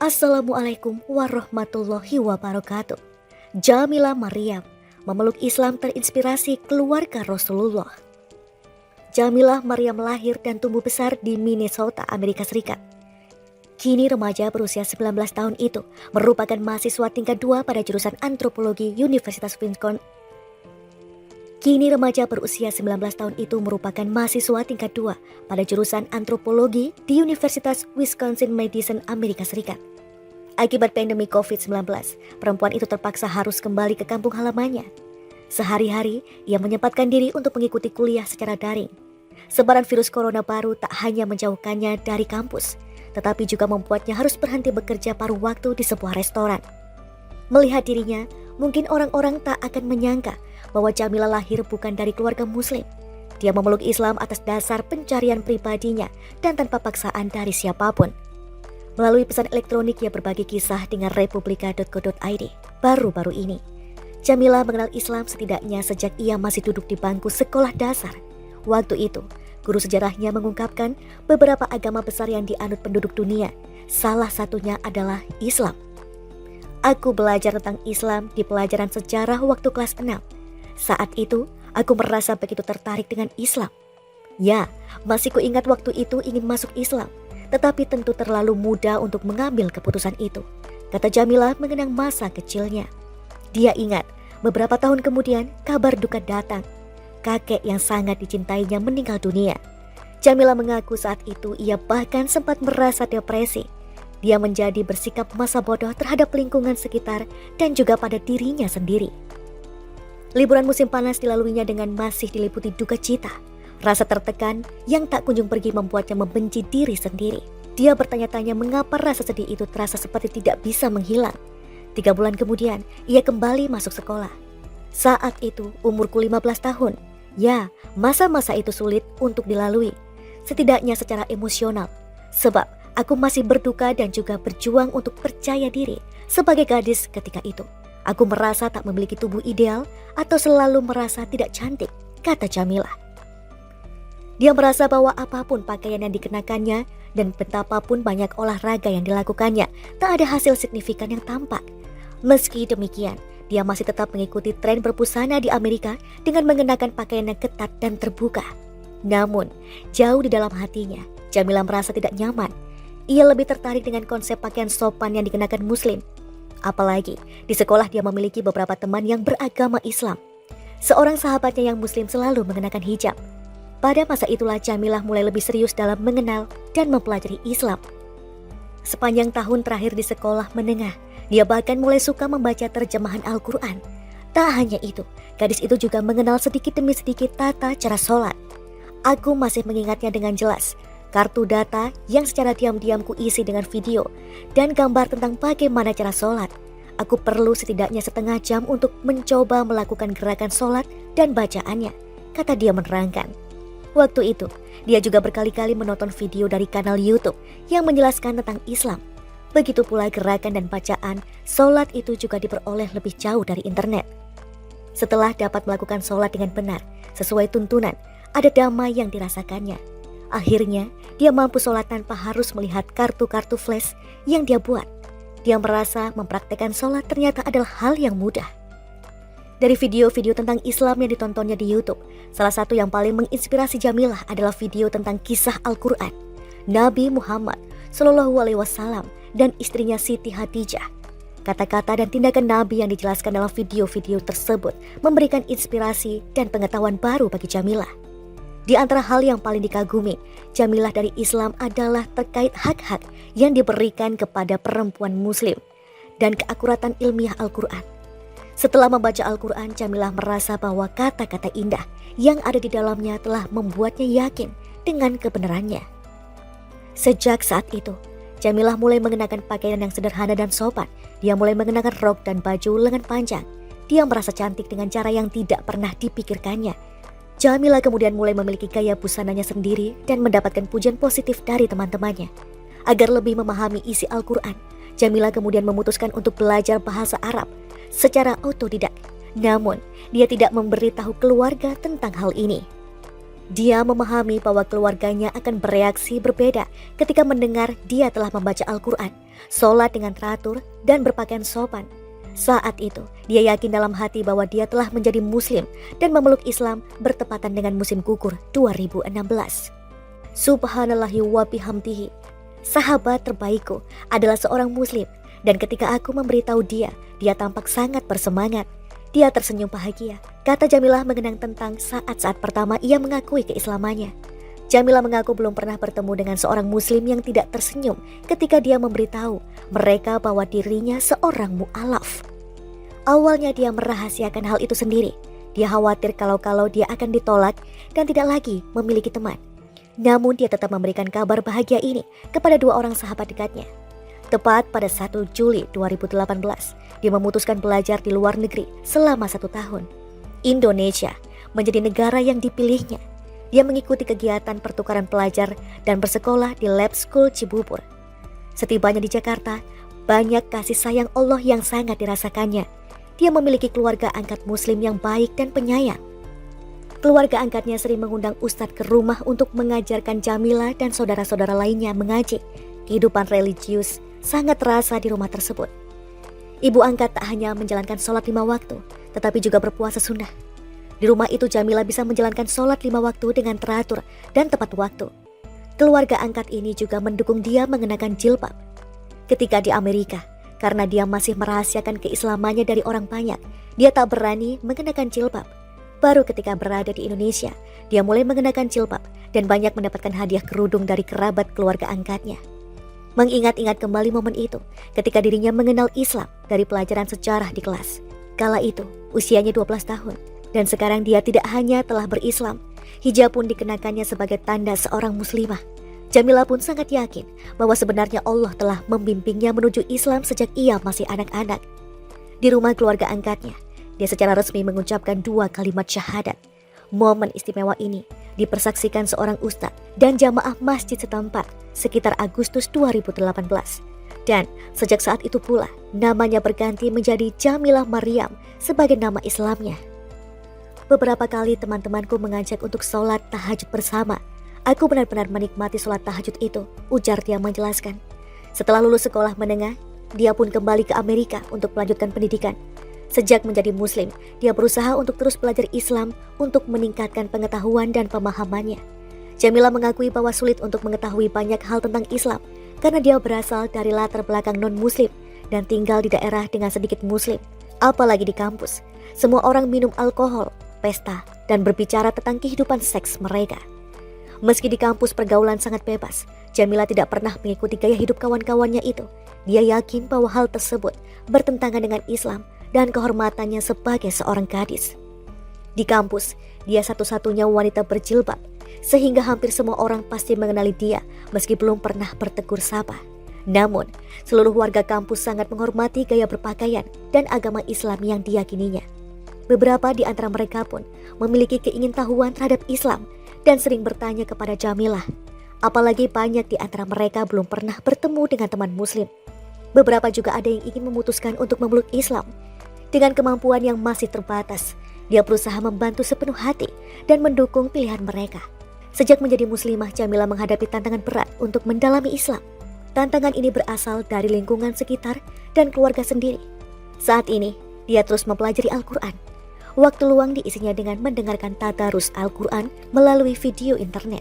Assalamualaikum warahmatullahi wabarakatuh. Jamilah Maryam memeluk Islam terinspirasi keluarga Rasulullah. Jamilah Maryam lahir dan tumbuh besar di Minnesota, Amerika Serikat. Kini remaja berusia 19 tahun itu merupakan mahasiswa tingkat 2 pada jurusan antropologi Universitas Wisconsin. Kini remaja berusia 19 tahun itu merupakan mahasiswa tingkat 2 pada jurusan antropologi di Universitas Wisconsin-Madison, Amerika Serikat. Akibat pandemi COVID-19, perempuan itu terpaksa harus kembali ke kampung halamannya. Sehari-hari, ia menyempatkan diri untuk mengikuti kuliah secara daring. Sebaran virus corona baru tak hanya menjauhkannya dari kampus, tetapi juga membuatnya harus berhenti bekerja paruh waktu di sebuah restoran. Melihat dirinya, mungkin orang-orang tak akan menyangka bahwa Jamilah lahir bukan dari keluarga muslim. Dia memeluk Islam atas dasar pencarian pribadinya dan tanpa paksaan dari siapapun. Melalui pesan elektronik ia berbagi kisah dengan republika.co.id. Baru-baru ini, Jamilah mengenal Islam setidaknya sejak ia masih duduk di bangku sekolah dasar. Waktu itu, guru sejarahnya mengungkapkan beberapa agama besar yang dianut penduduk dunia. Salah satunya adalah Islam. Aku belajar tentang Islam di pelajaran sejarah waktu kelas 6. Saat itu, aku merasa begitu tertarik dengan Islam. Ya, masih kuingat waktu itu ingin masuk Islam, tetapi tentu terlalu muda untuk mengambil keputusan itu, kata Jamilah mengenang masa kecilnya. Dia ingat, beberapa tahun kemudian kabar duka datang. Kakek yang sangat dicintainya meninggal dunia. Jamilah mengaku saat itu ia bahkan sempat merasa depresi. Dia menjadi bersikap masa bodoh terhadap lingkungan sekitar dan juga pada dirinya sendiri. Liburan musim panas dilaluinya dengan masih diliputi duka cita. Rasa tertekan yang tak kunjung pergi membuatnya membenci diri sendiri. Dia bertanya-tanya mengapa rasa sedih itu terasa seperti tidak bisa menghilang. 3 bulan kemudian, ia kembali masuk sekolah. Saat itu umurku 15 tahun. Ya, masa-masa itu sulit untuk dilalui. Setidaknya secara emosional. Sebab aku masih berduka dan juga berjuang untuk percaya diri sebagai gadis ketika itu. Aku merasa tak memiliki tubuh ideal atau selalu merasa tidak cantik, kata Jamilah. Dia merasa bahwa apapun pakaian yang dikenakannya dan betapapun banyak olahraga yang dilakukannya, tak ada hasil signifikan yang tampak. Meski demikian, dia masih tetap mengikuti tren berbusana di Amerika dengan mengenakan pakaian yang ketat dan terbuka. Namun, jauh di dalam hatinya, Jamilah merasa tidak nyaman. Ia lebih tertarik dengan konsep pakaian sopan yang dikenakan muslim. Apalagi, di sekolah dia memiliki beberapa teman yang beragama Islam. Seorang sahabatnya yang muslim selalu mengenakan hijab. Pada masa itulah Jamilah mulai lebih serius dalam mengenal dan mempelajari Islam. Sepanjang tahun terakhir di sekolah menengah, dia bahkan mulai suka membaca terjemahan Al-Quran. Tak hanya itu, gadis itu juga mengenal sedikit demi sedikit tata cara sholat. Aku masih mengingatnya dengan jelas. Kartu data yang secara diam-diam kuisi dengan video dan gambar tentang bagaimana cara sholat. Aku perlu setidaknya setengah jam untuk mencoba melakukan gerakan sholat dan bacaannya, kata dia menerangkan. Waktu itu, dia juga berkali-kali menonton video dari kanal YouTube yang menjelaskan tentang Islam. Begitu pula gerakan dan bacaan, sholat itu juga diperoleh lebih jauh dari internet. Setelah dapat melakukan sholat dengan benar, sesuai tuntunan, ada damai yang dirasakannya. Akhirnya, dia mampu sholat tanpa harus melihat kartu-kartu flash yang dia buat. Dia merasa mempraktekkan sholat ternyata adalah hal yang mudah. Dari video-video tentang Islam yang ditontonnya di YouTube, salah satu yang paling menginspirasi Jamilah adalah video tentang kisah Al-Quran, Nabi Muhammad SAW dan istrinya Siti Khadijah. Kata-kata dan tindakan Nabi yang dijelaskan dalam video-video tersebut memberikan inspirasi dan pengetahuan baru bagi Jamilah. Di antara hal yang paling dikagumi Jamilah dari Islam adalah terkait hak-hak yang diberikan kepada perempuan muslim dan keakuratan ilmiah Al-Quran. Setelah membaca Al-Quran, Jamilah merasa bahwa kata-kata indah yang ada di dalamnya telah membuatnya yakin dengan kebenarannya. Sejak saat itu, Jamilah mulai mengenakan pakaian yang sederhana dan sopan. Dia mulai mengenakan rok dan baju lengan panjang. Dia merasa cantik dengan cara yang tidak pernah dipikirkannya. Jamilah kemudian mulai memiliki gaya busananya sendiri dan mendapatkan pujian positif dari teman-temannya. Agar lebih memahami isi Al-Quran, Jamilah kemudian memutuskan untuk belajar bahasa Arab secara otodidak. Namun, dia tidak memberitahu keluarga tentang hal ini. Dia memahami bahwa keluarganya akan bereaksi berbeda ketika mendengar dia telah membaca Al-Quran, sholat dengan teratur, dan berpakaian sopan. Saat itu, dia yakin dalam hati bahwa dia telah menjadi muslim dan memeluk Islam bertepatan dengan musim gugur 2016. Subhanallahi wa bihamdihi. Sahabat terbaikku adalah seorang muslim, dan ketika aku memberitahu dia tampak sangat bersemangat. Dia tersenyum bahagia. Kata Jamilah mengenang tentang saat-saat pertama ia mengakui keislamannya. Jamilah mengaku belum pernah bertemu dengan seorang muslim yang tidak tersenyum ketika dia memberitahu mereka bahwa dirinya seorang mu'alaf. Awalnya dia merahasiakan hal itu sendiri. Dia khawatir kalau dia akan ditolak dan tidak lagi memiliki teman. Namun dia tetap memberikan kabar bahagia ini kepada dua orang sahabat dekatnya. Tepat pada 1 Juli 2018, dia memutuskan belajar di luar negeri selama 1 tahun. Indonesia menjadi negara yang dipilihnya. Dia mengikuti kegiatan pertukaran pelajar dan bersekolah di Lab School Cibubur. Setibanya di Jakarta, banyak kasih sayang Allah yang sangat dirasakannya. Dia memiliki keluarga angkat muslim yang baik dan penyayang. Keluarga angkatnya sering mengundang ustadz ke rumah untuk mengajarkan Jamilah dan saudara-saudara lainnya mengaji. Kehidupan religius sangat terasa di rumah tersebut. Ibu angkat tak hanya menjalankan sholat 5 waktu, tetapi juga berpuasa sunnah. Di rumah itu Jamilah bisa menjalankan sholat 5 waktu dengan teratur dan tepat waktu. Keluarga angkat ini juga mendukung dia mengenakan jilbab. Ketika di Amerika, karena dia masih merahasiakan keislamannya dari orang banyak, dia tak berani mengenakan jilbab. Baru ketika berada di Indonesia, dia mulai mengenakan jilbab dan banyak mendapatkan hadiah kerudung dari kerabat keluarga angkatnya. Mengingat-ingat kembali momen itu ketika dirinya mengenal Islam dari pelajaran sejarah di kelas. Kala itu usianya 12 tahun dan sekarang dia tidak hanya telah berislam, hijab pun dikenakannya sebagai tanda seorang muslimah. Jamilah pun sangat yakin bahwa sebenarnya Allah telah membimbingnya menuju Islam sejak ia masih anak-anak. Di rumah keluarga angkatnya, dia secara resmi mengucapkan 2 kalimat syahadat. Momen istimewa ini dipersaksikan seorang ustadz dan jamaah masjid setempat sekitar Agustus 2018. Dan sejak saat itu pula namanya berganti menjadi Jamilah Maryam sebagai nama Islamnya. Beberapa kali teman-temanku mengajak untuk sholat tahajud bersama. Aku benar-benar menikmati sholat tahajud itu, ujar dia menjelaskan. Setelah lulus sekolah menengah, dia pun kembali ke Amerika untuk melanjutkan pendidikan. Sejak menjadi muslim, dia berusaha untuk terus belajar Islam untuk meningkatkan pengetahuan dan pemahamannya. Jamilah mengakui bahwa sulit untuk mengetahui banyak hal tentang Islam karena dia berasal dari latar belakang non-muslim dan tinggal di daerah dengan sedikit muslim. Apalagi di kampus, semua orang minum alkohol, pesta, dan berbicara tentang kehidupan seks mereka. Meski di kampus pergaulan sangat bebas, Jamilah tidak pernah mengikuti gaya hidup kawan-kawannya itu. Dia yakin bahwa hal tersebut bertentangan dengan Islam dan kehormatannya sebagai seorang gadis. Di kampus, dia satu-satunya wanita berjilbab, sehingga hampir semua orang pasti mengenali dia meski belum pernah bertegur sapa. Namun, seluruh warga kampus sangat menghormati gaya berpakaian dan agama Islam yang diyakininya. Beberapa di antara mereka pun memiliki keingintahuan terhadap Islam dan sering bertanya kepada Jamilah. Apalagi banyak di antara mereka belum pernah bertemu dengan teman muslim. Beberapa juga ada yang ingin memutuskan untuk memeluk Islam. Dengan kemampuan yang masih terbatas, dia berusaha membantu sepenuh hati dan mendukung pilihan mereka. Sejak menjadi muslimah, Jamilah menghadapi tantangan berat untuk mendalami Islam. Tantangan ini berasal dari lingkungan sekitar dan keluarga sendiri. Saat ini, dia terus mempelajari Al-Quran. Waktu luang diisinya dengan mendengarkan tadarus Al-Quran melalui video internet.